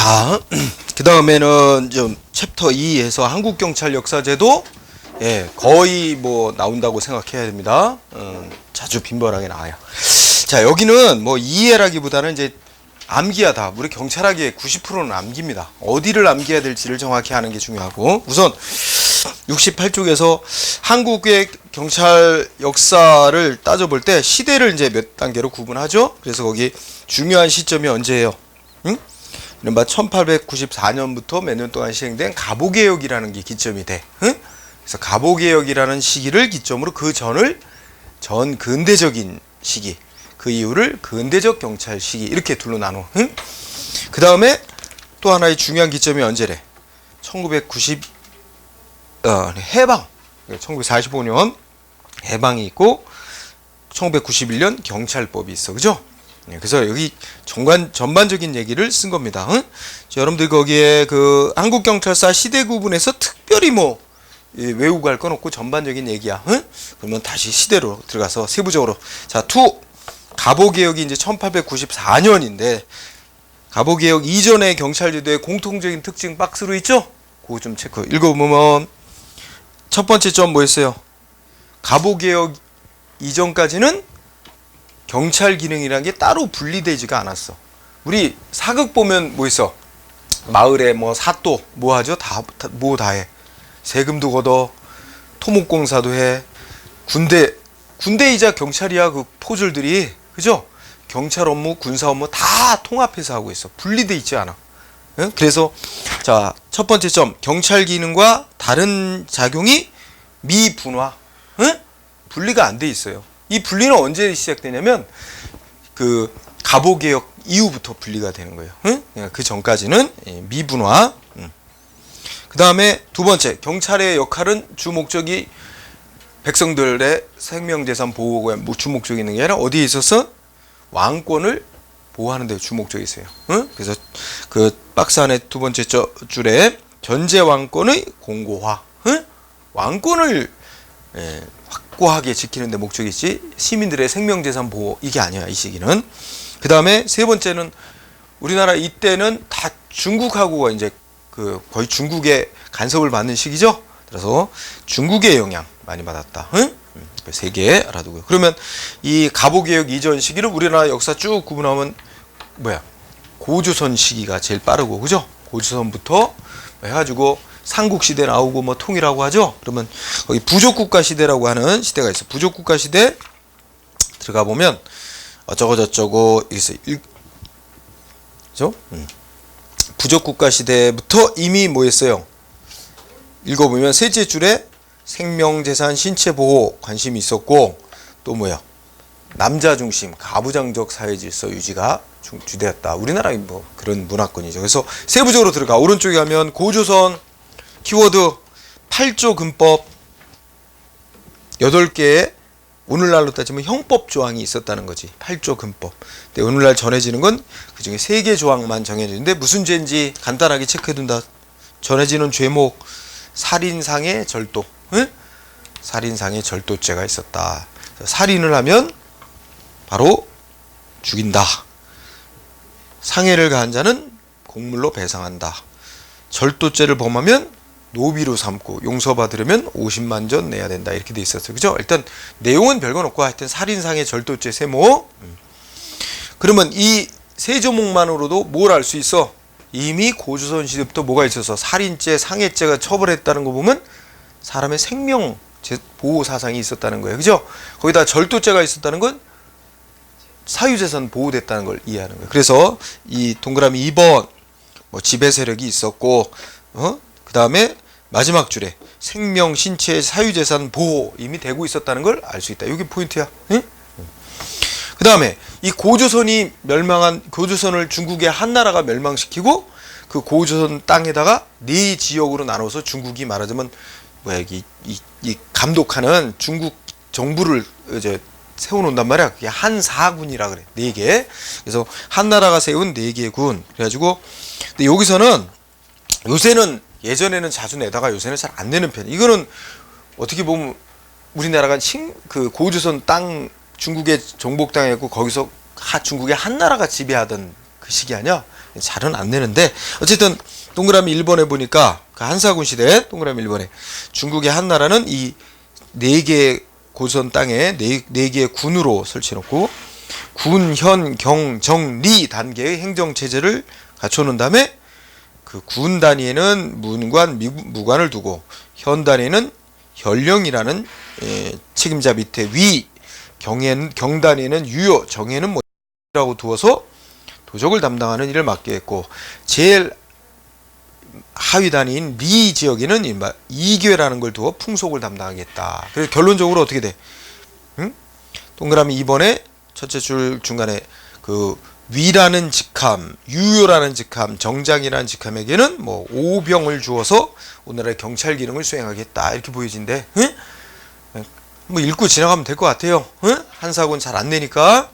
자, 그 다음에는 좀 챕터 2에서 한국경찰 역사제도 거의 뭐 나온다고 생각해야 됩니다. 자주 빈번하게 나와요. 자, 여기는 뭐 이해라기보다는 이제 암기하다. 우리 경찰학의 90%는 암기입니다. 어디를 암기해야 될지를 정확히 하는 게 중요하고, 우선 68쪽에서 한국의 경찰 역사를 따져볼 때 시대를 이제 몇 단계로 구분하죠. 그래서 거기 중요한 시점이 언제예요? 응? 이른바 1894년부터 몇 년 동안 시행된 갑오개혁이라는 게 기점이 돼. 응? 그래서 갑오개혁이라는 시기를 기점으로 그 전을 전 근대적인 시기, 그 이후를 근대적 경찰 시기, 이렇게 둘로 나눠. 응? 그 다음에 또 하나의 중요한 기점이 언제래? 1990 해방, 1945년 해방이 있고 1991년 경찰법이 있어, 그죠? 그래서 여기 전반적인 얘기를 쓴 겁니다. 응? 자, 여러분들 거기에 그 한국경찰사 시대 구분에서 특별히 뭐 외우고 할 건 없고 전반적인 얘기야. 응? 그러면 다시 시대로 들어가서 세부적으로. 자, 갑오개혁이 이제 1894년인데 갑오개혁 이전의 경찰제도의 공통적인 특징 박스로 있죠? 그거 좀 체크. 읽어보면 첫 번째 점 뭐였어요? 갑오개혁 이전까지는 경찰 기능이라는 게 따로 분리되지가 않았어. 우리 사극 보면 뭐 있어? 마을에 뭐 사또 뭐 하죠? 뭐 다 해. 세금도 걷어, 토목공사도 해. 군대이자 경찰이야. 그 포졸들이, 그죠? 경찰 업무, 군사 업무 다 통합해서 하고 있어. 분리돼 있지 않아. 응? 그래서 자, 첫 번째 점, 경찰 기능과 다른 작용이 미분화, 응? 분리가 안 돼 있어요. 이 분리는 언제 시작되냐면 그 갑오개혁 이후부터 분리가 되는 거예요. 응? 그 전까지는 미분화. 그 다음에 두 번째, 경찰의 역할은 주 목적이 백성들의 생명재산 보호가 주 목적이 있는 게 아니라 어디에 있어서 왕권을 보호하는 데 주 목적이 있어요. 응? 그래서 그 박스 안에 두 번째 줄에 전제 왕권의 공고화, 응? 왕권을 확고하게 지키는 데 목적이 있지 시민들의 생명재산 보호 이게 아니야, 이 시기는. 그 다음에 세 번째는 우리나라 이때는 다 중국하고 이제 그 거의 중국의 간섭을 받는 시기죠. 그래서 중국의 영향 많이 받았다. 응? 세 개 알아두고요. 그러면 이 갑오개혁 이전 시기를 우리나라 역사 쭉 구분하면 뭐야? 고조선 시기가 제일 빠르고, 그죠? 고조선부터 해가지고 삼국시대 나오고 뭐 통일하고 하죠. 그러면 거기 부족국가 시대라고 하는 시대가 있어. 부족국가 시대 들어가 보면 어쩌고 저쩌고 있어. 그죠? 부족국가 시대부터 이미 뭐였어요? 읽어보면 셋째 줄에 생명재산 신체보호 관심이 있었고, 또 뭐야? 남자 중심 가부장적 사회질서 유지가 주되었다. 우리나라 뭐 그런 문화권이죠. 그래서 세부적으로 들어가. 오른쪽에 가면 고조선 키워드 8조 근법 8개의 오늘날로 따지면 형법 조항이 있었다는 거지. 8조 근법. 근데 오늘날 전해지는 건 그중에 3개 조항만 정해지는데 무슨 죄인지 간단하게 체크해둔다. 전해지는 죄목 살인상해 절도. 응? 살인상해 절도죄가 있었다. 살인을 하면 바로 죽인다. 상해를 가한 자는 공물로 배상한다. 절도죄를 범하면 노비로 삼고 용서받으려면 50만 전 내야 된다. 이렇게 돼 있었어요. 그죠? 일단 내용은 별건 없고 하여튼 살인상해 절도죄 세모. 그러면 이 세 조목만으로도 뭘 알 수 있어? 이미 고조선 시대부터 뭐가 있어서 살인죄, 상해죄가 처벌했다는 거 보면 사람의 생명 보호 사상이 있었다는 거예요. 그죠? 거기다 절도죄가 있었다는 건 사유재산 보호됐다는 걸 이해하는 거예요. 그래서 이 동그라미 2번 뭐 지배 세력이 있었고, 그 다음에 마지막 줄에 생명, 신체, 사유재산 보호 이미 되고 있었다는 걸 알 수 있다. 이게 포인트야. 응? 그 다음에 이 고조선이 멸망한, 고조선을 중국의 한나라가 멸망시키고 그 고조선 땅에다가 4지역으로 나눠서 중국이 말하자면 뭐야, 이 감독하는 중국 정부를 이제 세워놓는단 말이야. 그게 한사군이라 그래. 4개. 그래서 한나라가 세운 4개의 군. 그래가지고 근데 여기서는 요새는 예전에는 자주 내다가 요새는 잘 안 내는 편. 이거는 어떻게 보면 우리나라가 그 고조선 땅 중국의 정복 당했고 거기서 중국의 한나라가 지배하던 그 시기 아니야? 잘은 안 내는데 어쨌든 동그라미 1번에 보니까 그 한사군 시대 동그라미 1번에 중국의 한나라는 이 4개의 고선 땅에 4개의 군으로 설치해놓고 군, 현, 경, 정, 리 단계의 행정체제를 갖춰놓은 다음에 그 군 단위에는 문관, 무관을 두고 현 단위에는 현령이라는 책임자 밑에 위, 경 단위에는 유효, 정에는 뭐라고 두어서 도적을 담당하는 일을 맡게 했고 제일 하위 단위인 리 지역에는 이괴라는 걸 두어 풍속을 담당하겠다. 그래서 결론적으로 어떻게 돼? 응? 동그라미 2번에 첫째 줄 중간에 그 위라는 직함, 유효라는 직함, 정장이라는 직함에게는 뭐 오병을 주어서 오늘의 경찰 기능을 수행하겠다 이렇게 보여진대. 응? 뭐 읽고 지나가면 될 것 같아요. 응? 한사군 잘 안 내니까.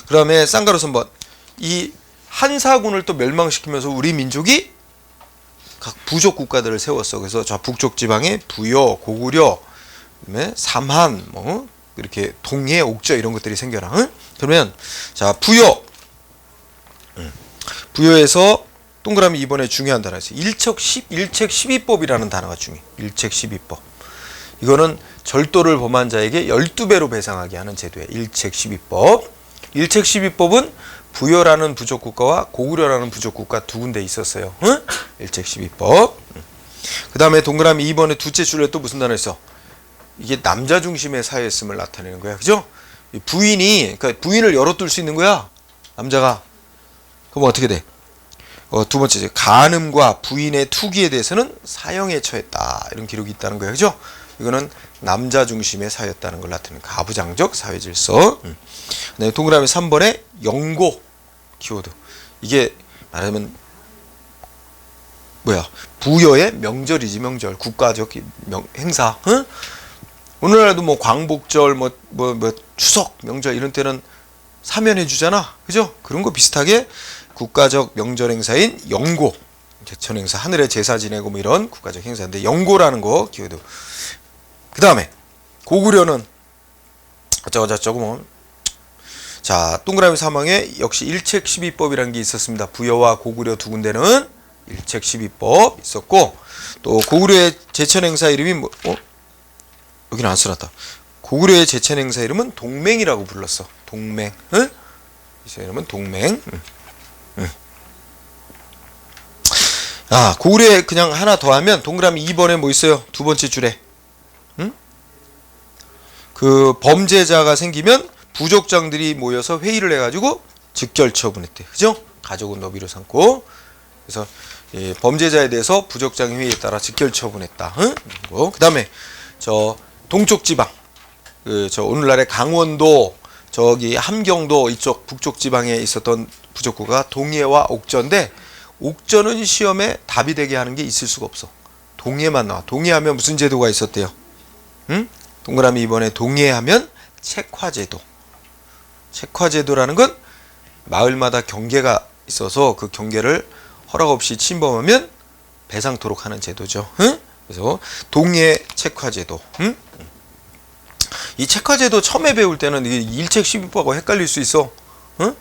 그 다음에 쌍가루 선번. 이 한사군을 또 멸망시키면서 우리 민족이 각 부족 국가들을 세웠어. 그래서 저 북쪽 지방에 부여, 고구려, 그다음에 삼한, 뭐 이렇게 동해, 옥저 이런 것들이 생겨나. 응? 그러면 자 부여, 부여에서 동그라미 2번에 중요한 단어가 있어요. 일책 12법이라는 단어가 중요해. 일책 12법. 이거는 절도를 범한 자에게 12배로 배상하게 하는 제도예요. 일책 12법. 일책 12법은 부여라는 부족국가와 고구려라는 부족국가 두 군데 있었어요. 응? 일책 12법. 그 다음에 동그라미 2번에 두째 줄에 또 무슨 단어 있어? 이게 남자 중심의 사회였음을 나타내는 거야. 그죠? 부인이, 그러니까 부인을 열어둘 수 있는 거야. 남자가. 그럼 어떻게 돼? 두 번째, 간음과 부인의 투기에 대해서는 사형에 처했다. 이런 기록이 있다는 거예요. 그죠? 이거는 남자 중심의 사회였다는 걸 나타내는 가부장적 사회 질서. 네, 동그라미 3번에 영고 키워드. 이게 말하면 뭐야? 부여의 명절이지, 명절. 국가적 행사. 응? 오늘날도 뭐 광복절, 뭐 추석 명절 이런 때는 사면해 주잖아. 그죠? 그런 거 비슷하게 국가적 명절 행사인 영고, 제천 행사, 하늘에 제사 지내고 뭐 이런 국가적 행사인데 영고라는 거 키워드. 그 다음에 고구려는 어쩌고저쩌고 뭐. 자, 동그라미 3항에 역시 일책 12법이라는 게 있었습니다. 부여와 고구려 두 군데는 일책 12법 있었고, 또 고구려의 제천 행사 이름이 뭐, 여기는 안 써놨다. 고구려의 제천 행사 이름은 동맹이라고 불렀어. 동맹. 응? 이 이름은 동맹. 아, 고구려에 그냥 하나 더 하면 동그라미 2번에 뭐 있어요? 두 번째 줄에. 응? 그 범죄자가 생기면 부족장들이 모여서 회의를 해가지고 즉결 처분했대. 그죠? 가족은 너비로 삼고. 그래서 범죄자에 대해서 부족장 회의에 따라 즉결 처분했다. 응? 그 다음에 저 동쪽 지방, 저 오늘날의 강원도, 저기 함경도 이쪽 북쪽 지방에 있었던 부족구가 동해와 옥저인데, 옥저는 시험에 답이 되게 하는 게 있을 수가 없어. 동해만 나와. 동해하면 무슨 제도가 있었대요? 응? 동그라미 2번에 동해하면 책화제도. 책화제도라는 건 마을마다 경계가 있어서 그 경계를 허락 없이 침범하면 배상토록 하는 제도죠. 응? 그래서 동해 책화제도. 응? 이 책화제도 처음에 배울 때는 이게 일책 12법하고 헷갈릴 수 있어. 응?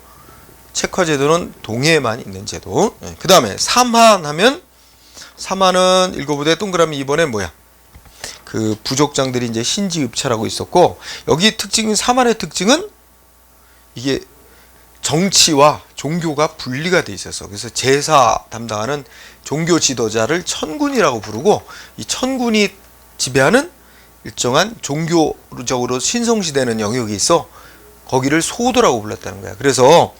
책화제도는 동해에만 있는 제도. 그 다음에 삼한 하면, 삼한은 읽어보되 동그라미 2번에 뭐야? 그 부족장들이 이제 신지읍찰하고 있었고, 여기 특징인 삼한의 특징은 이게 정치와 종교가 분리가 돼 있었어. 그래서 제사 담당하는 종교 지도자를 천군이라고 부르고, 이 천군이 지배하는 일정한 종교적으로 신성시되는 영역이 있어. 거기를 소도라고 불렀다는 거야. 그래서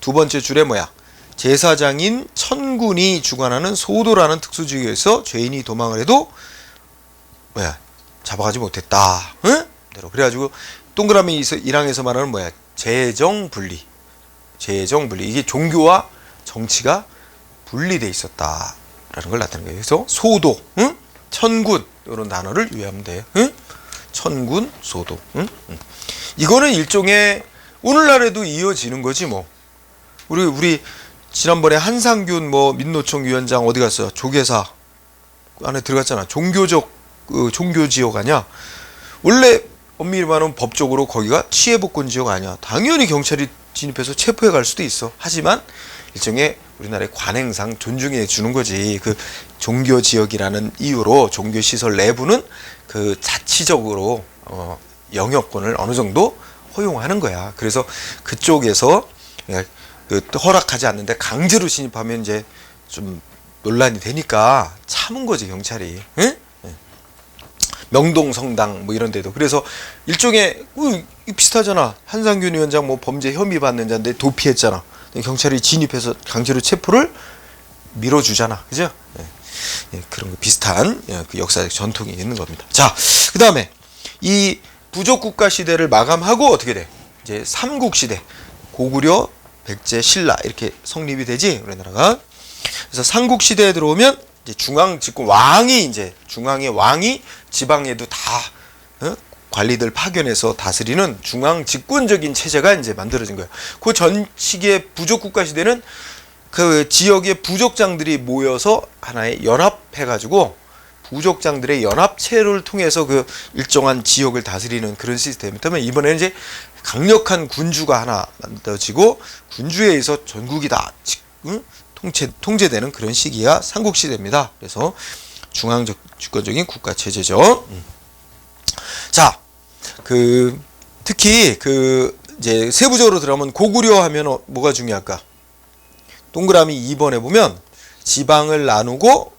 두 번째 줄에 뭐야? 제사장인 천군이 주관하는 소도라는 특수지역에서 죄인이 도망을 해도 뭐야? 잡아가지 못했다. 응? 그래가지고 동그라미 1항에서 말하는 뭐야? 재정분리. 재정분리. 이게 종교와 정치가 분리돼 있었다라는 걸 나타내는 거예요. 그래서 소도, 응? 천군 이런 단어를 유의하면 돼요. 응? 천군, 소도. 응? 이거는 일종의 오늘날에도 이어지는 거지 뭐. 우리 지난번에 한상균 뭐 민노총 위원장 어디 갔어요? 조계사 안에 들어갔잖아. 종교적 종교 지역 아니야? 원래 엄밀히 말하면 법적으로 거기가 치해복권 지역 아니야. 당연히 경찰이 진입해서 체포해 갈 수도 있어. 하지만 일종의 우리나라의 관행상 존중해 주는 거지. 그 종교 지역이라는 이유로 종교 시설 내부는 그 자치적으로 영역권을 어느 정도 허용하는 거야. 그래서 그쪽에서 그 허락하지 않는데 강제로 진입하면 이제 좀 논란이 되니까 참은 거지, 경찰이. 응? 명동 성당 뭐 이런 데도. 그래서 일종의 비슷하잖아. 한상균 위원장 뭐 범죄 혐의 받는 자인데 도피했잖아. 경찰이 진입해서 강제로 체포를 밀어주잖아. 그죠? 그런 거 비슷한 그 역사적 전통이 있는 겁니다. 자, 그 다음에 이 부족국가 시대를 마감하고 어떻게 돼? 이제 삼국시대, 고구려, 백제, 신라 이렇게 성립이 되지, 우리나라가. 그래서 삼국시대에 들어오면 이제 중앙 집권 왕이, 이제 중앙의 왕이 지방에도 다 관리들 파견해서 다스리는 중앙 집권적인 체제가 이제 만들어진 거예요. 그 전 시기의 부족국가 시대는 그 지역의 부족장들이 모여서 하나의 연합해가지고 부족장들의 연합체를 통해서 그 일정한 지역을 다스리는 그런 시스템이었다면, 이번에는 이제 강력한 군주가 하나 만들어지고 군주에 의해서 전국이 다 통제되는 그런 시기가 삼국시대입니다. 그래서 중앙적 주권적인 국가 체제죠. 자, 특히 이제 세부적으로 들어가면 고구려 하면 뭐가 중요할까? 동그라미 2번에 보면 지방을 나누고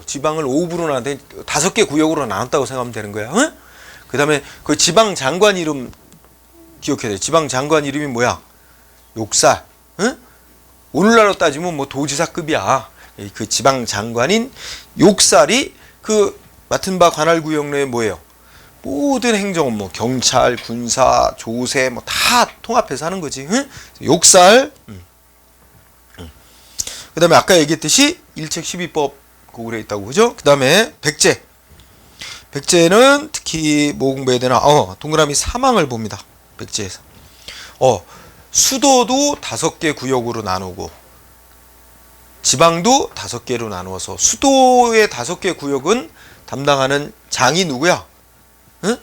지방을 5부로 나눴는데 5개 구역으로 나눴다고 생각하면 되는 거야. 응? 그 다음에 그 지방 장관 이름 기억해야 돼. 지방 장관 이름이 뭐야? 욕살. 응? 오늘날로 따지면 뭐 도지사급이야. 그 지방 장관인 욕살이 그 맡은 바 관할 구역 내에 뭐예요? 모든 행정 업무, 경찰, 군사, 조세 뭐 다 통합해서 하는 거지. 응? 욕살. 그 다음에 아까 얘기했듯이 일책 12법 고구려에 있다고, 그죠? 그 다음에 백제. 백제는 특히 뭐 공부해야 되나? 동그라미 사망을 봅니다. 백제에서. 수도도 5개 구역으로 나누고 지방도 5개로 나누어서 수도의 5개 구역은 담당하는 장이 누구야? 응?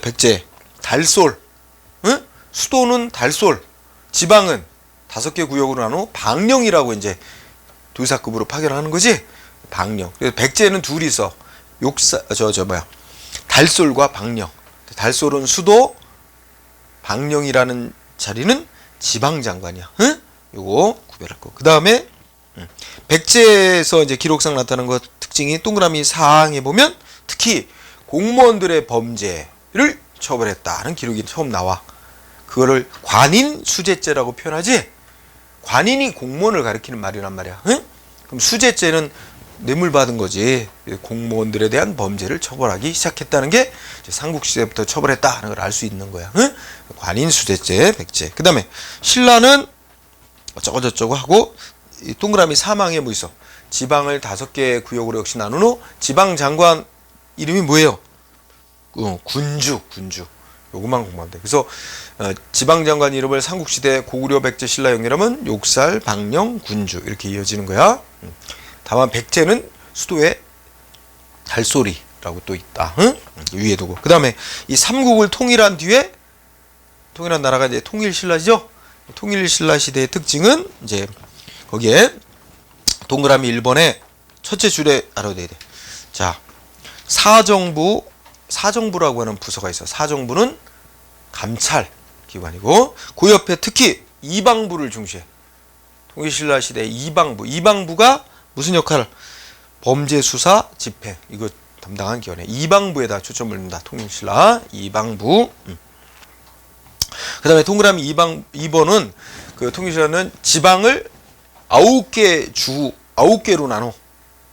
백제 달솔. 응? 수도는 달솔. 지방은 5개 구역으로 나누어 방령이라고 이제 도지사급으로 파견하는 거지. 방령. 그래서 백제는 둘이 있어. 달솔과 방령. 달솔은 수도, 방령이라는 자리는 지방장관이야. 응? 요거 구별할 거. 그 다음에 백제에서 이제 기록상 나타나는 것 특징이 동그라미 상에 보면 특히 공무원들의 범죄를 처벌했다는 기록이 처음 나와. 그거를 관인 수재죄라고 표현하지. 관인이 공무원을 가리키는 말이란 말이야. 응? 그럼 수재죄는 뇌물 받은 거지. 공무원들에 대한 범죄를 처벌하기 시작했다는 게 삼국시대부터 처벌했다는 걸 알 수 있는 거야. 응? 관인 수재죄 백제. 그 다음에 신라는 어쩌고저쩌고 하고 이 동그라미 사망에 뭐 있어? 지방을 5개 구역으로 역시 나눈 후 지방장관 이름이 뭐예요? 군주. 요것만 공부하면 돼. 그래서 지방장관 이름을 삼국시대 고구려 백제 신라 연결하면 욕살, 방령, 군주 이렇게 이어지는 거야. 다만 백제는 수도에 달소리라고 또 있다. 응? 위에 두고. 그 다음에 이 삼국을 통일한 뒤에 통일한 나라가 이제 통일신라시죠. 통일신라 시대의 특징은 이제 거기에 동그라미 1번에 첫째 줄에 알아둬야 돼. 자, 사정부라고 하는 부서가 있어. 사정부는 감찰 기관이고 그 옆에 특히 이방부를 중시해. 통일신라 시대 이방부가 무슨 역할? 범죄 수사 집행 이거 담당한 기관에 이방부에다 초점을 둔다. 통일신라 이방부. 그 다음에 동그라미 2번은 그 통일신라는 지방을 9개로 나눠.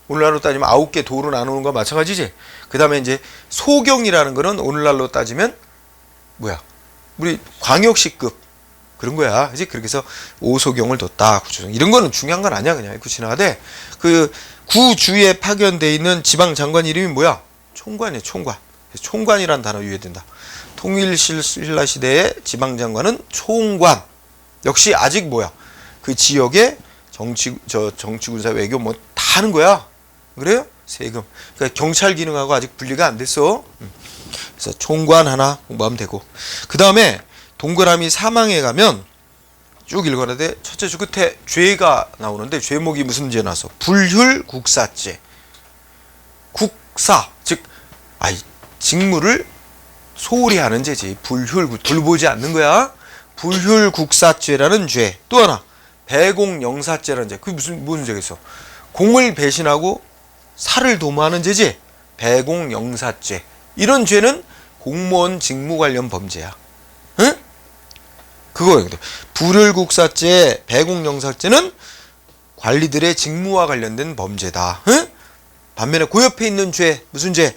오늘날로 따지면 9개 도로 나누는 거 마찬가지지. 그 다음에 이제 소경이라는 거는 오늘날로 따지면 뭐야? 우리 광역시급 그런 거야. 그지? 그렇게 해서 5소경을 뒀다. 구조정. 이런 거는 중요한 건 아니야. 그냥 이렇게 지나가되 그 구주에 파견돼 있는 지방 장관 이름이 뭐야? 총관이야. 총관. 총관이란 단어 유예된다. 통일신라 시대의 지방 장관은 총관. 역시 아직 뭐야? 그 지역의 정치군사 외교 뭐 다 하는 거야. 그래요? 세금. 그러니까 경찰 기능하고 아직 분리가 안 됐어. 그래서 총관 하나 공부하면 되고. 그 다음에 동그라미 사망에 가면 쭉 읽어내는데 첫째 줄 끝에 죄가 나오는데 죄목이 무슨 죄 나서 불휼국사죄. 국사 즉 직무를 소홀히 하는 죄지. 돌보지 않는 거야. 불휼국사죄라는 죄. 또 하나 배공영사죄라는 죄. 그게 무슨 죄가 있어? 공을 배신하고 사를 도모하는 죄지. 배공영사죄. 이런 죄는 공무원 직무 관련 범죄야. 응? 그거예요. 불휼국사죄, 배공영사죄는 관리들의 직무와 관련된 범죄다. 응? 반면에 그 옆에 있는 죄, 무슨 죄?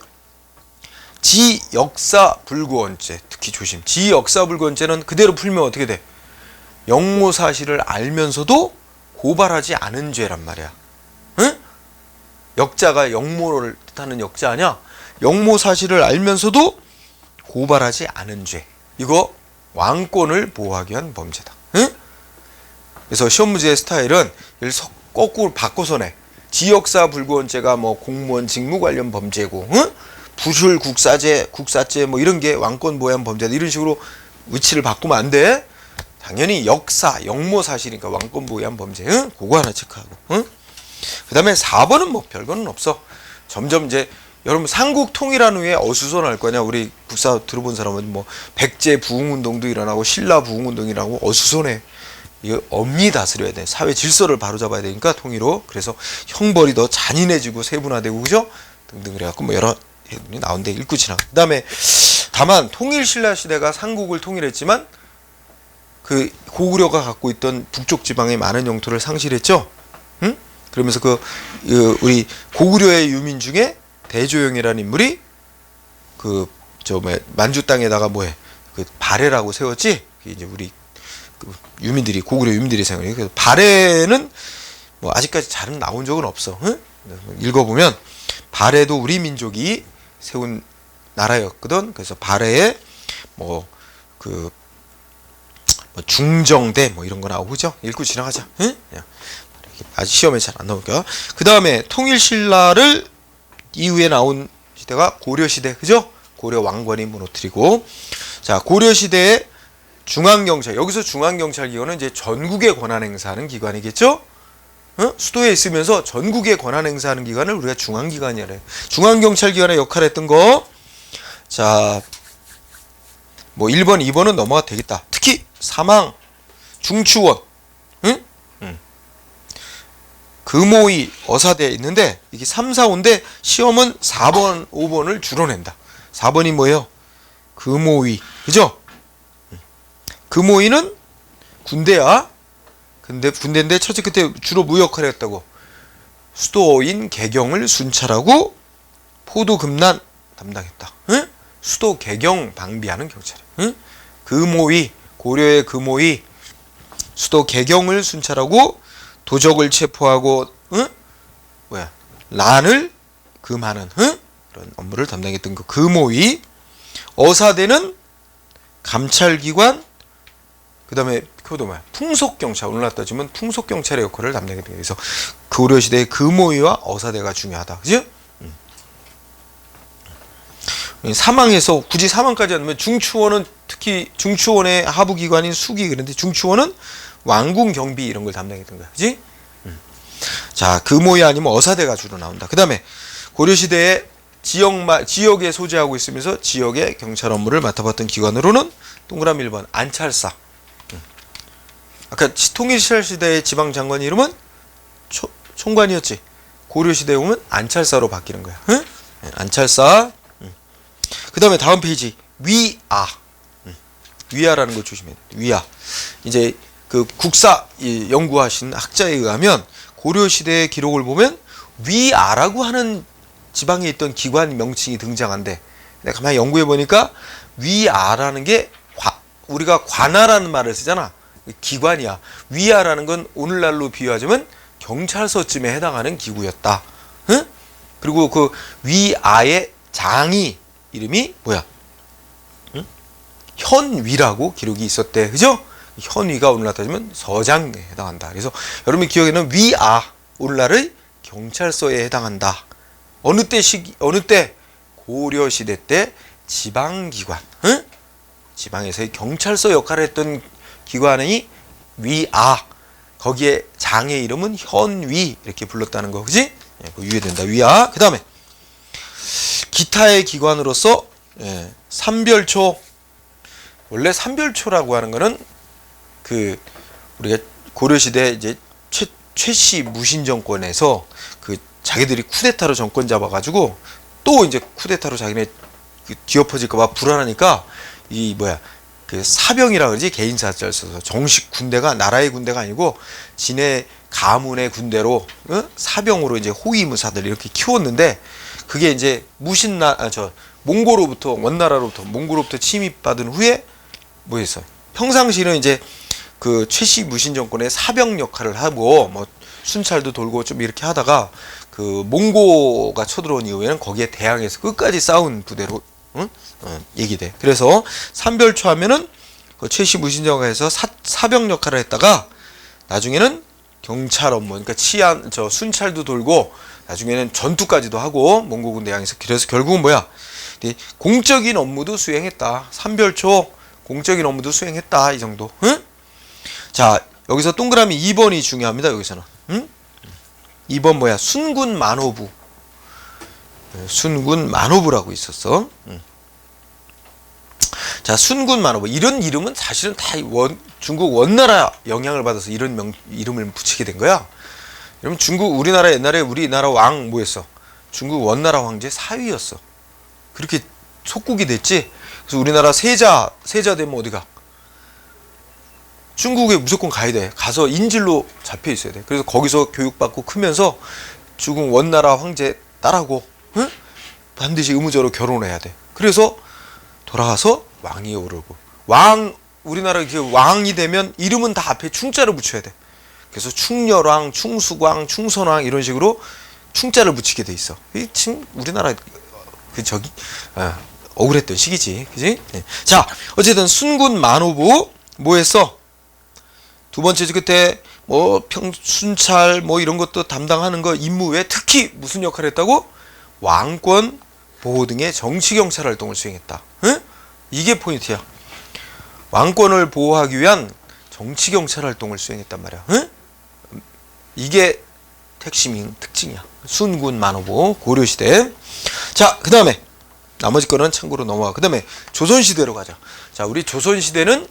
지역사불구원죄. 특히 조심. 지역사불구원죄는 그대로 풀면 어떻게 돼? 역모사실을 알면서도 고발하지 않은 죄란 말이야. 응? 역자가 역모를 뜻하는 역자 아니야? 역모사실을 알면서도 고발하지 않은 죄. 이거 왕권을 보호하기 위한 범죄다. 응? 그래서 시험 문제의 스타일은 이를 거꾸로 바꿔서 내. 지역사불구원죄가 뭐 공무원 직무 관련 범죄고, 응? 부술국사죄, 국사죄 뭐 이런 게 왕권 보호한 범죄다. 이런 식으로 위치를 바꾸면 안 돼. 당연히 역사, 역모사실이니까 왕권 보호한 범죄. 응? 그거 하나 체크하고. 응? 그 다음에 4번은 뭐 별거는 없어. 점점 이제 여러분 삼국 통일한 후에 어수선할 거냐. 우리 국사 들어본 사람은 뭐 백제 부흥운동도 일어나고 신라 부흥운동이 일어나고 어수선해. 이거 엄히 다스려야 돼. 사회 질서를 바로잡아야 되니까 통일로. 그래서 형벌이 더 잔인해지고 세분화되고 그죠? 등등 그래갖고 뭐 여러 해들이 나온데 읽고 지나가. 그 다음에 다만 통일신라 시대가 삼국을 통일했지만 그 고구려가 갖고 있던 북쪽 지방의 많은 영토를 상실했죠. 응? 그러면서 우리 고구려의 유민 중에 대조영이라는 인물이 만주 땅에다가 발해라고 세웠지. 이제 우리 유민들이 고구려 유민들이 생각해. 그래서 발해는 뭐 아직까지 잘은 나온 적은 없어. 응? 읽어보면 발해도 우리 민족이 세운 나라였거든. 그래서 발해에 중정대 이런 거 나오고 그죠? 읽고 지나가자. 응? 아직 시험에 잘 안 나올게요. 그 다음에 통일신라를 이후에 나온 시대가 고려시대, 그죠? 고려 왕건이 무너뜨리고. 자, 고려시대의 중앙경찰. 여기서 중앙경찰기관은 이제 전국에 권한 행사하는 기관이겠죠? 수도에 있으면서 전국에 권한 행사하는 기관을 우리가 중앙기관이라 해. 중앙경찰기관의 역할을 했던 거. 자, 1번, 2번은 넘어가 되겠다. 특히 사망, 중추원, 응? 금오이, 어사대에 있는데 이게 3, 4, 5인데 시험은 4번, 5번을 주로 낸다. 4번이 뭐예요? 금오이, 그죠? 금오이는 군대야. 근데 군대인데 첫째 그때 주로 무 역할을 했다고. 수도인 개경을 순찰하고 포도금난 담당했다. 응? 수도 개경 방비하는 경찰. 응? 금오이, 고려의 금오이, 수도 개경을 순찰하고 도적을 체포하고, 응? 란을 금하는, 응? 그런 업무를 담당했던 그 금오이. 어사대는 감찰기관, 그 다음에 그것도 풍속경찰. 오늘날 따지면 풍속경찰의 역할을 담당했던 거예요. 그래서 고려시대의 금오이와 어사대가 중요하다. 그죠? 사망해서 굳이 사망까지 않으면 중추원은 특히 중추원의 하부기관인 수기. 그런데 중추원은 왕궁 경비 이런 걸 담당했던 거야. 그지? 자, 금오이 아니면 어사대가 주로 나온다. 그 다음에 고려시대에 지역에 소재하고 있으면서 지역의 경찰 업무를 맡아봤던 기관으로는 동그라미 1번 안찰사. 아까 통일신라 시대의 지방장관 이름은 총관이었지. 고려시대에 오면 안찰사로 바뀌는 거야. 응? 안찰사. 그 다음에 다음 페이지 위아. 위아라는 거 조심해야 돼. 위아. 이제 그 국사 연구하신 학자에 의하면 고려시대의 기록을 보면 위아라고 하는 지방에 있던 기관 명칭이 등장한대. 내가 가만히 연구해 보니까 위아라는 게 우리가 관아라는 말을 쓰잖아. 기관이야. 위아라는 건 오늘날로 비유하자면 경찰서쯤에 해당하는 기구였다. 응? 그리고 그 위아의 장이 이름이 뭐야? 응? 현위라고 기록이 있었대. 그죠? 현위가 오늘날 따지면 서장에 해당한다. 그래서 여러분의 기억에는 위아, 오늘날의 경찰서에 해당한다. 어느 때? 고려시대 때 지방기관. 응? 지방에서의 경찰서 역할을 했던 기관이 위아. 거기에 장의 이름은 현위 이렇게 불렀다는 거, 그지? 예, 그 유예된다. 위아. 그 다음에 기타의 기관으로서 삼별초. 원래 삼별초라고 하는 거는 그 우리가 고려시대 이제 최씨 무신 정권에서 그 자기들이 쿠데타로 정권 잡아가지고 또 이제 쿠데타로 자기네 그 뒤엎어질까봐 불안하니까 이 뭐야 그 사병이라 그러지, 개인사절 써서 정식 군대가 나라의 군대가 아니고 진해 가문의 군대로 사병으로 이제 호위무사들 이렇게 키웠는데 그게 이제 몽고로부터 원나라로부터 몽고로부터 침입받은 후에 뭐였어? 평상시는 이제 그 최씨 무신 정권의 사병 역할을 하고 뭐 순찰도 돌고 좀 이렇게 하다가 그 몽고가 쳐들어온 이후에는 거기에 대항해서 끝까지 싸운 부대로 얘기돼. 그래서 삼별초 하면은 그 최씨 무신 정권에서 사병 역할을 했다가 나중에는 경찰 업무, 그러니까 순찰도 돌고 나중에는 전투까지도 하고 몽고군 대항해서, 그래서 결국은 뭐야? 공적인 업무도 수행했다. 삼별초 공적인 업무도 수행했다. 이 정도. 응? 자, 여기서 동그라미 2번이 중요합니다. 여기서는. 응? 2번 뭐야? 순군 만호부. 순군 만호부라고 있었어. 응. 자, 순군 만호부. 이런 이름은 사실은 다 중국 원나라 영향을 받아서 이런 이름을 붙이게 된 거야. 여러분, 우리나라 옛날에 우리나라 왕 뭐였어? 중국 원나라 황제 사위였어. 그렇게 속국이 됐지. 그래서 우리나라 세자 되면 어디가? 중국에 무조건 가야 돼. 가서 인질로 잡혀 있어야 돼. 그래서 거기서 교육받고 크면서 중국 원나라 황제 딸하고 반드시 의무적으로 결혼해야 돼. 그래서 돌아가서 왕이 오르고, 우리나라 왕이 되면 이름은 다 앞에 충자를 붙여야 돼. 그래서 충렬왕, 충수광, 충선왕 이런 식으로 충자를 붙이게 돼 있어. 우리나라 억울했던 시기지, 그지? 네. 자, 어쨌든 순군 만호부 뭐 했어? 두 번째 그때 순찰 이런 것도 담당하는 거 임무 외에 특히 무슨 역할을 했다고? 왕권 보호 등의 정치 경찰 활동을 수행했다. 응? 이게 포인트야. 왕권을 보호하기 위한 정치 경찰 활동을 수행했단 말이야. 응? 이게 핵심 특징이야. 순군 만호부 고려시대. 자, 그 다음에 나머지 거는 참고로 넘어가. 그 다음에 조선시대로 가자. 자, 우리 조선시대는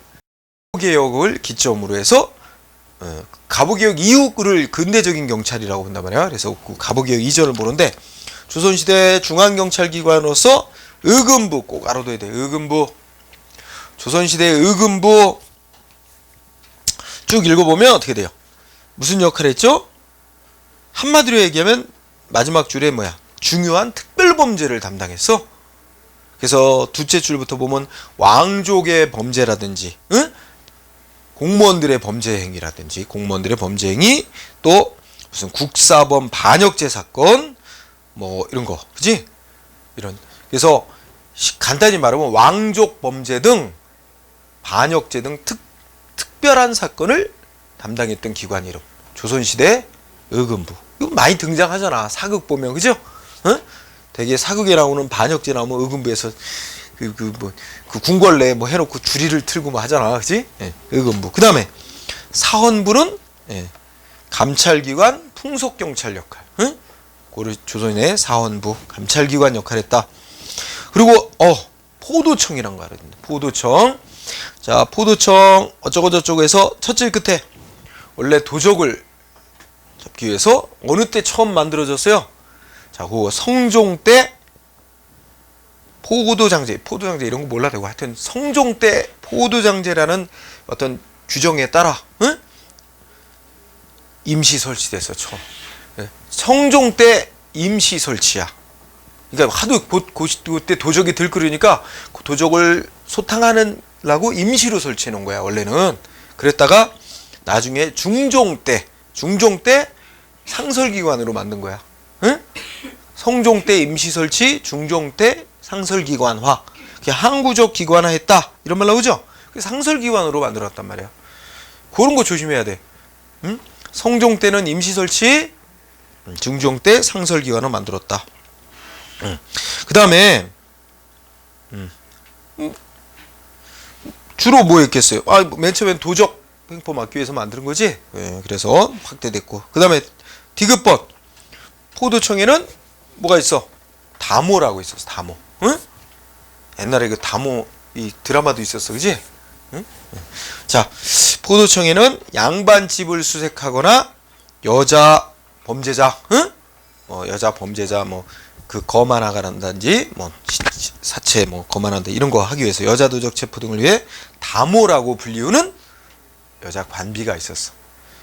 가부개혁을 기점으로 해서 가부개혁 이후를 근대적인 경찰이라고 본단 말이야. 그래서 그 가부개혁 이전을 보는데 조선시대 중앙경찰기관으로서 의금부 꼭 알아둬야 돼. 의금부. 조선시대의 의금부 쭉 읽어보면 어떻게 돼요? 무슨 역할을 했죠? 한마디로 얘기하면 마지막 줄에 뭐야? 중요한 특별범죄를 담당했어. 그래서 둘째 줄부터 보면 왕족의 범죄라든지 공무원들의 범죄 행위라든지 공무원들의 범죄 행위, 또 무슨 국사범 반역죄 사건 이런 거, 그지? 이런. 그래서 간단히 말하면 왕족 범죄 등 반역죄 등 특별한 사건을 담당했던 기관 이름. 조선시대 의금부. 이거 많이 등장하잖아. 사극 보면, 그죠? 되게 사극에 나오는 반역죄 나오면 의금부에서 그 궁궐내 해놓고 주리를 틀고 하잖아, 그지? 예, 의금부. 그 다음에 사헌부는 감찰기관, 풍속경찰 역할. 조선의 사헌부, 감찰기관 역할했다. 그리고 포도청이란 거 알아야 된다. 포도청. 자, 포도청 어쩌고저쩌고 해서 첫째 끝에 원래 도적을 잡기 위해서 어느 때 처음 만들어졌어요? 자, 그거 성종 때 포도장제 이런 거 몰라 되고, 하여튼 성종 때 포도장제라는 어떤 규정에 따라 임시 설치돼서 처음. 성종 때 임시 설치야. 그러니까 하도 그때 도적이 들끓으니까 그 도적을 소탕하느라고 임시로 설치해 놓은 거야, 원래는. 그랬다가 나중에 중종 때 상설기관으로 만든 거야. 성종 때 임시 설치, 중종 때 상설기관화. 항구적 기관화했다 이런 말 나오죠? 상설기관으로 만들었단 말이야. 그런 거 조심해야 돼. 성종 때는 임시 설치, 중종 때 상설기관을 만들었다. 그 다음에 주로 뭐 했겠어요? 맨 처음엔 도적 횡포 막기 위해서 만드는 거지. 예, 그래서 확대됐고. 그 다음에 디귿번. 포도청에는 뭐가 있어? 다모라고 있었어. 다모. 응? 옛날에 그 다모 이 드라마도 있었어. 그지? 응? 자, 포도청에는 양반집을 수색하거나 여자 범죄자, 응? 여자 범죄자 그 거만하간다든지 사체 거만한다 이런 거 하기 위해서 여자 도적 체포 등을 위해 다모라고 불리우는 여자 관비가 있었어.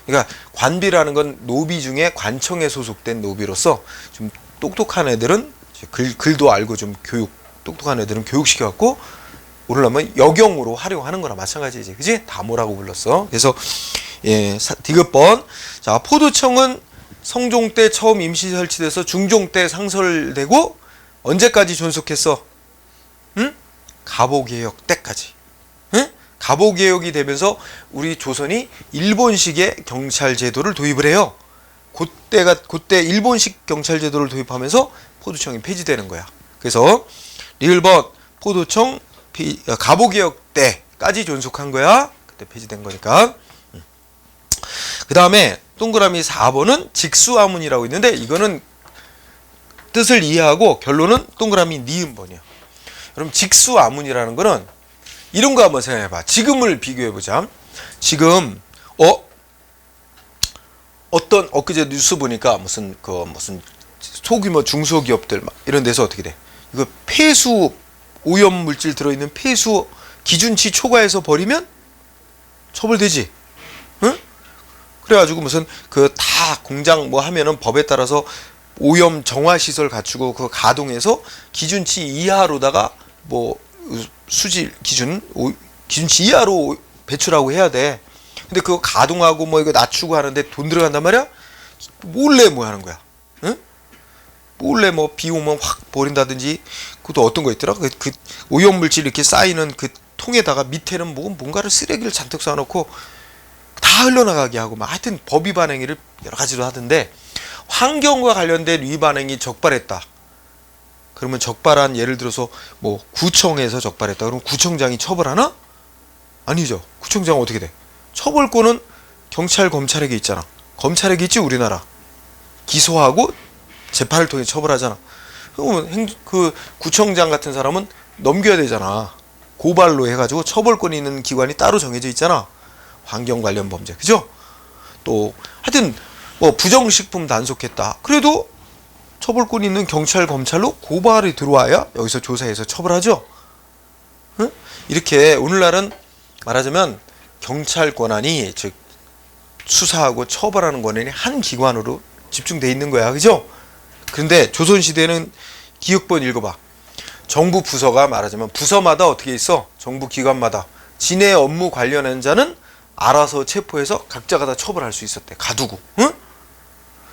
그러니까 관비라는 건 노비 중에 관청에 소속된 노비로서 좀 똑똑한 애들은 글도 알고 좀 똑똑한 애들은 교육시켜갖고 오르려면 역용으로 활용하는 거나 마찬가지지. 그지? 다모라고 불렀어. 그래서 예, 디귿번. 자, 포도청은 성종 때 처음 임시 설치돼서 중종 때 상설되고 언제까지 존속했어? 응? 갑오개혁 때까지. 응? 갑오개혁이 되면서 우리 조선이 일본식의 경찰 제도를 도입을 해요. 그때 일본식 경찰 제도를 도입하면서 포도청이 폐지되는 거야. 그래서 리을번 포도청 갑오개혁 때까지 존속한 거야. 그때 폐지된 거니까. 그 다음에 동그라미 4번은 직수아문이라고 있는데 이거는 뜻을 이해하고 결론은 동그라미 니은번이야. 그럼 직수아문이라는 거는 이런 거 한번 생각해봐. 지금을 비교해보자. 지금 어떤 엊그제 뉴스 보니까 무슨 소규모 중소기업들 막 이런 데서 어떻게 돼? 이거 폐수 오염물질 들어있는 폐수 기준치 초과해서 버리면 처벌되지. 응? 그래가지고 무슨 다 공장 하면은 법에 따라서 오염 정화 시설 갖추고 그 가동해서 기준치 이하로다가 수질 기준치 이하로 배출하고 해야 돼. 근데 그거 가동하고 이거 낮추고 하는데 돈 들어간단 말이야? 몰래 하는 거야. 응? 몰래 비 오면 확 버린다든지. 그것도 어떤 거 있더라? 그 오염물질 이렇게 쌓이는 그 통에다가 밑에는 뭔가를 쓰레기를 잔뜩 쌓아놓고 다 흘러나가게 하고 하여튼 법 위반 행위를 여러 가지로 하던데 환경과 관련된 위반 행위 적발했다. 그러면 적발한 예를 들어서 구청에서 적발했다. 그럼 구청장이 처벌하나? 아니죠. 구청장은 어떻게 돼? 처벌권은 경찰, 검찰에게 있잖아. 검찰에게 있지 우리나라. 기소하고 재판을 통해 처벌하잖아. 그러면 그 구청장 같은 사람은 넘겨야 되잖아. 고발로 해가지고 처벌권이 있는 기관이 따로 정해져 있잖아. 환경 관련 범죄, 그죠? 또 하여튼 부정식품 단속했다. 그래도 처벌권 있는 경찰, 검찰로 고발이 들어와야 여기서 조사해서 처벌하죠. 응? 이렇게 오늘날은 말하자면 경찰 권한이 즉 수사하고 처벌하는 권한이 한 기관으로 집중돼 있는 거야, 그죠? 그런데 조선시대는 기역번 읽어봐. 정부 부서가 말하자면 부서마다 어떻게 있어? 정부 기관마다 진해 업무 관련한 자는 알아서 체포해서 각자가 다 처벌할 수 있었대. 가두고. 응?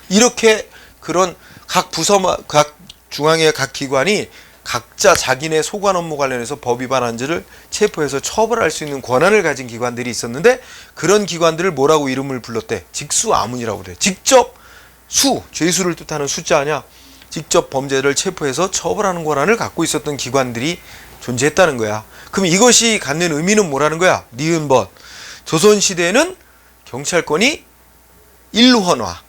이렇게 그런 각 중앙의 각 기관이 각자 자기네 소관 업무 관련해서 법 위반한 자를 체포해서 처벌할 수 있는 권한을 가진 기관들이 있었는데 그런 기관들을 뭐라고 이름을 불렀대? 직수아문이라고 그래. 직접 죄수를 뜻하는 숫자 아니야. 직접 범죄를 체포해서 처벌하는 권한을 갖고 있었던 기관들이 존재했다는 거야. 그럼 이것이 갖는 의미는 뭐라는 거야? 니은번. 조선시대에는 경찰권이 일원화.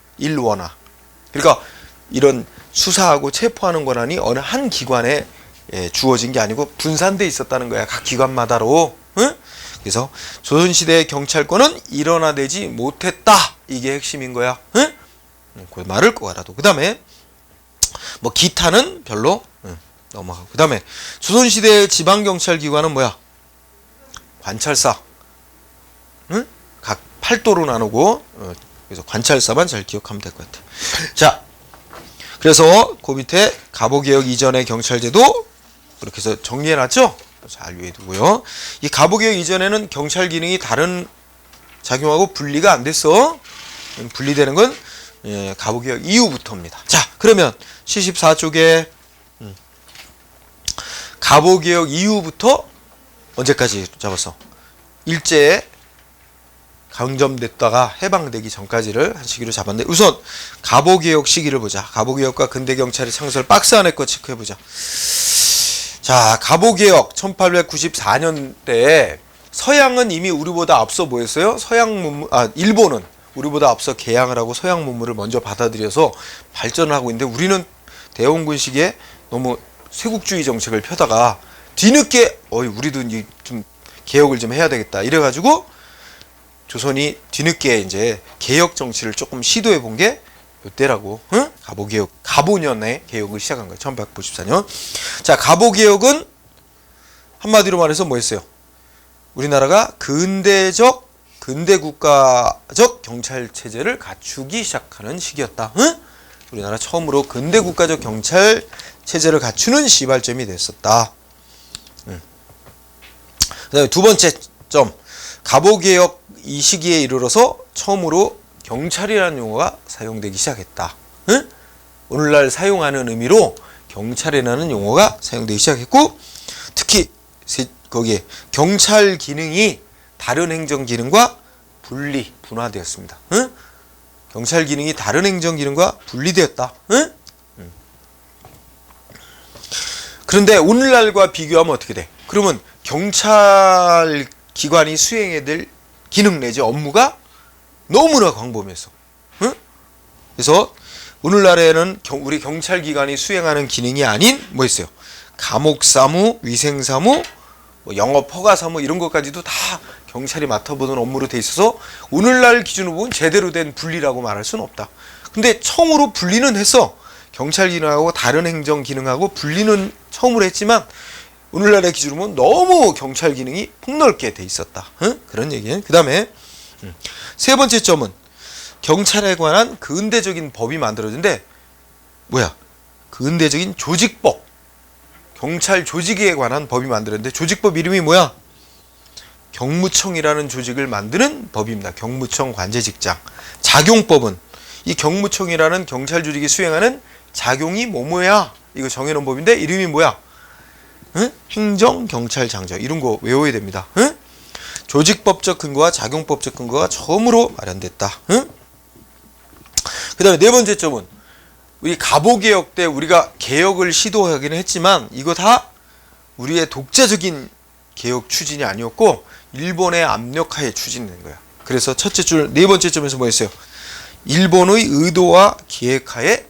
그러니까 이런 수사하고 체포하는 권한이 어느 한 기관에 주어진 게 아니고 분산돼 있었다는 거야. 각 기관마다로. 응? 그래서 조선시대의 경찰권은 일원화되지 못했다. 이게 핵심인 거야. 응? 그 말을 꼭 알아도. 그 다음에 기타는 별로 넘어가고. 그 다음에 조선시대의 지방경찰기관은 뭐야? 관찰사. 응? 각 8도로 나누고 그래서 관찰사만 잘 기억하면 될 것 같아. 자, 그래서 그 밑에 갑오개혁 이전의 경찰제도 이렇게 해서 정리해놨죠? 잘 유의해두고요. 이 갑오개혁 이전에는 경찰 기능이 다른 작용하고 분리가 안 됐어. 분리되는 건 갑오개혁 이후부터입니다. 자, 그러면 74쪽에 갑오개혁 이후부터 언제까지 잡았어? 일제에 강점됐다가 해방되기 전까지를 한 시기로 잡았는데 우선 갑오개혁 시기를 보자. 갑오개혁과 근대경찰의 창설 박스 안에 거 체크해보자. 자, 갑오개혁 1894년대에 서양은 이미 우리보다 앞서 뭐였어요? 일본은 우리보다 앞서 개항을 하고 서양 문물을 먼저 받아들여서 발전을 하고 있는데 우리는 대원군 시기에 너무 쇄국주의 정책을 펴다가 뒤늦게 우리도 이제 좀 개혁을 좀 해야 되겠다 이래가지고 조선이 뒤늦게 이제 개혁 정치를 조금 시도해 본 게 이때라고. 응? 가보개혁, 가보년에 개혁을 시작한 거예요. 1894년. 자, 가보개혁은 한마디로 말해서 뭐였어요? 우리나라가 근대국가적 경찰 체제를 갖추기 시작하는 시기였다. 응? 우리나라 처음으로 근대국가적 경찰 체제를 갖추는 시발점이 됐었다. 응. 그다음에 두 번째 점, 가보개혁 이 시기에 이르러서 처음으로 경찰이라는 용어가 사용되기 시작했다. 응? 오늘날 사용하는 의미로 경찰이라는 용어가 사용되기 시작했고, 특히 거기에 경찰 기능이 다른 행정 기능과 분화되었습니다. 응? 경찰 기능이 다른 행정 기능과 분리되었다. 응? 그런데 오늘날과 비교하면 어떻게 돼? 그러면 경찰 기관이 수행해야 될 기능 내지 업무가 너무나 광범위했어. 응? 그래서 오늘날에는 우리 경찰 기관이 수행하는 기능이 아닌 뭐 있어요? 감옥사무, 위생사무, 영업 허가사무 이런 것까지도 다 경찰이 맡아보는 업무로 돼 있어서 오늘날 기준으로 보면 제대로 된 분리라고 말할 수는 없다. 근데 처음으로 분리는 했어. 경찰 기능하고 다른 행정 기능하고 분리는 처음으로 했지만 오늘날의 기준으로 보면 너무 경찰 기능이 폭넓게 돼 있었다. 응? 그런 얘기예요. 그 다음에 세 번째 점은 경찰에 관한 근대적인 법이 만들어진데 뭐야? 근대적인 조직법. 경찰 조직에 관한 법이 만들었는데 조직법 이름이 뭐야? 경무청이라는 조직을 만드는 법입니다. 경무청 관제직장. 작용법은 이 경무청이라는 경찰 조직이 수행하는 작용이 뭐뭐야? 이거 정해놓은 법인데 이름이 뭐야? 응? 행정경찰장정. 이런 거 외워야 됩니다. 응? 조직법적 근거와 작용법적 근거가 처음으로 마련됐다. 응? 그 다음에 네 번째 점은 우리 가보개혁 때 우리가 개혁을 시도하기는 했지만 이거 다 우리의 독자적인 개혁 추진이 아니었고 일본의 압력하에 추진된 거야. 그래서 첫째 줄 네 번째 점에서 뭐였어요? 일본의 의도와 계획하에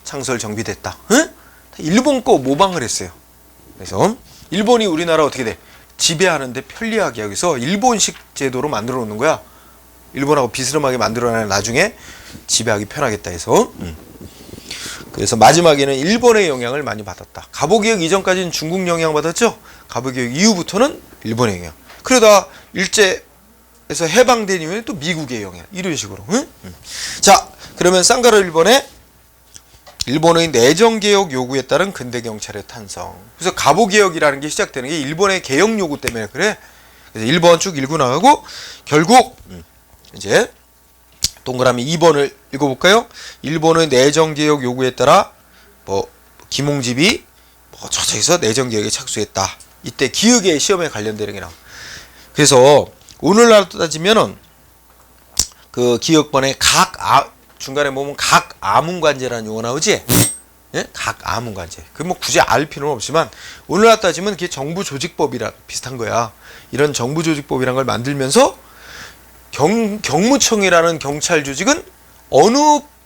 창설 정비됐다. 응? 일본 거 모방을 했어요. 그래서 일본이 우리나라 어떻게 돼? 지배하는데 편리하게 하기 위해서 일본식 제도로 만들어 놓는 거야. 일본하고 비스름하게 만들어놔야 나중에 지배하기 편하겠다 해서. 그래서 마지막에는 일본의 영향을 많이 받았다. 가보개혁 이전까지는 중국 영향 받았죠. 가보개혁 이후부터는 일본의 영향. 그러다 일제에서 해방된 이후에 또 미국의 영향. 이런 식으로. 응? 자, 그러면 쌍가루 일본의 내정개혁 요구에 따른 근대경찰의 탄성. 그래서 가보개혁이라는 게 시작되는 게 일본의 개혁 요구 때문에 그래. 그래서 1번 쭉 읽고 나가고 결국 이제 동그라미 2번을 읽어볼까요? 일본의 내정개혁 요구에 따라 김홍집이 저쪽에서 내정개혁에 착수했다. 이때 기억의 시험에 관련되는 게 나와. 그래서 오늘날 따지면은 그 기억번에 중간에 보면 각 아문관제라는 용어 나오지? 예? 각 아문관제. 그 뭐 굳이 알 필요는 없지만 오늘날 따지면 그게 정부조직법이랑 비슷한 거야. 이런 정부조직법이란 걸 만들면서 경무청이라는 경찰 조직은 어느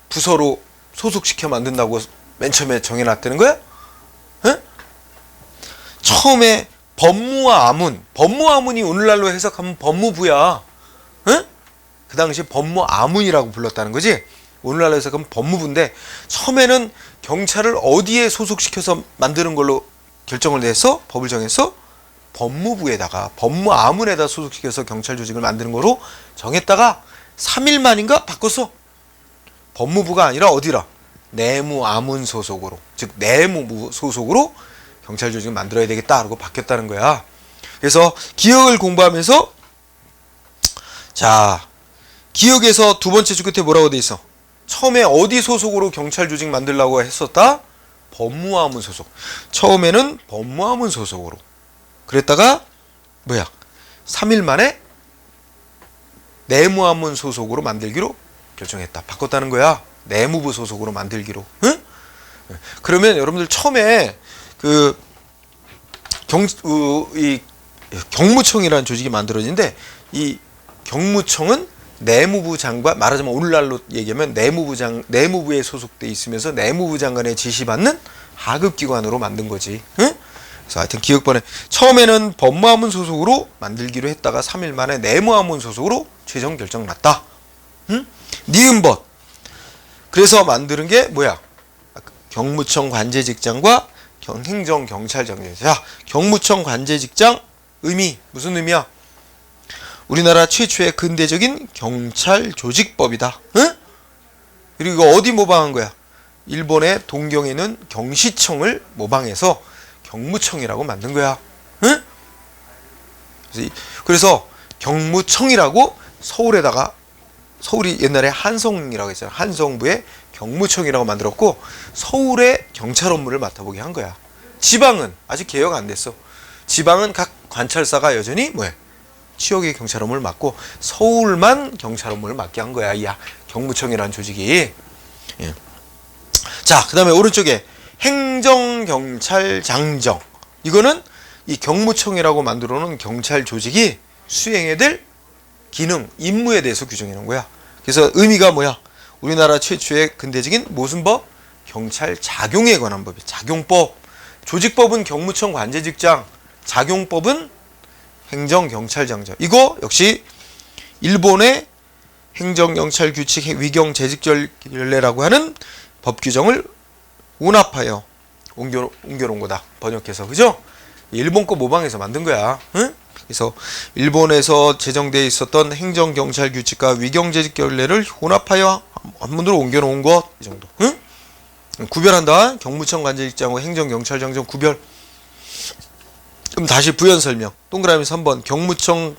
부서로 소속시켜 만든다고 맨 처음에 정해놨다는 거야? 예? 처음에 법무와 아문, 법무아문이 오늘날로 해석하면 법무부야. 예? 그 당시 법무아문이라고 불렀다는 거지. 오늘날로 해석하면 법무부인데 처음에는 경찰을 어디에 소속시켜서 만드는 걸로 결정을 내서 법을 정해서 법무부에다가 법무아문에다 소속시켜서 경찰 조직을 만드는 거로 정했다가 3일 만인가 바꿨어. 법무부가 아니라 어디라? 내무아문 소속으로, 즉 내무부 소속으로 경찰 조직을 만들어야 되겠다 라고 바뀌었다는 거야. 그래서 기억을 공부하면서 자, 기억에서 두 번째 줄 끝에 뭐라고 돼 있어? 처음에 어디 소속으로 경찰 조직 만들려고 했었다? 법무아문 소속. 처음에는 법무아문 소속으로. 그랬다가 뭐야? 3일 만에 내무아문 소속으로 만들기로 결정했다. 바꿨다는 거야. 내무부 소속으로 만들기로. 응? 그러면 여러분들 처음에 이 경무청이라는 조직이 만들어지는데 이 경무청은 내무부 장관, 말하자면 오늘날로 얘기하면 내무부에 소속돼 있으면서 내무부 장관의 지시받는 하급기관으로 만든 거지. 응? 그래서 하여튼 기획본에 처음에는 법무하문 소속으로 만들기로 했다가 3일 만에 내무하문 소속으로 최종 결정 났다. 응? 니은벗. 그래서 만드는 게 뭐야? 경무청 관제직장과 행정경찰장이야. 자, 경무청 관제직장 의미 무슨 의미야? 우리나라 최초의 근대적인 경찰 조직법이다. 응? 그리고 이거 어디 모방한 거야? 일본의 동경에 있는 경시청을 모방해서 경무청이라고 만든 거야. 응? 그래서 경무청이라고 서울에다가, 서울이 옛날에 한성이라고 했잖아. 한성부에 경무청이라고 만들었고 서울의 경찰 업무를 맡아보게 한 거야. 지방은 아직 개혁 안 됐어. 지방은 각 관찰사가 여전히 뭐야? 지역의 경찰 업무를 맡고 서울만 경찰 업무를 맡게 한 거야. 이 경무청이라는 조직이. 예. 자, 그 다음에 오른쪽에 행정경찰장정. 이거는 이 경무청이라고 만들어 놓은 경찰 조직이 수행해야 될 기능, 임무에 대해서 규정해 놓은 거야. 그래서 의미가 뭐야? 우리나라 최초의 근대적인 무슨 법? 경찰 작용에 관한 법이. 작용법. 조직법은 경무청 관제직장, 작용법은 행정경찰장정. 이거 역시 일본의 행정경찰 규칙 위경재직전례라고 하는 법 규정을 혼합하여 옮겨놓은 거다. 번역해서. 그죠? 일본 거 모방해서 만든 거야. 응? 그래서 일본에서 제정되어 있었던 행정경찰 규칙과 위경재직전례를 혼합하여 한문으로 옮겨놓은 것. 이 정도. 응? 구별한다. 경무청 관제직장과 행정경찰장정 구별. 그럼 다시 부연 설명. 동그라미 3번 경무청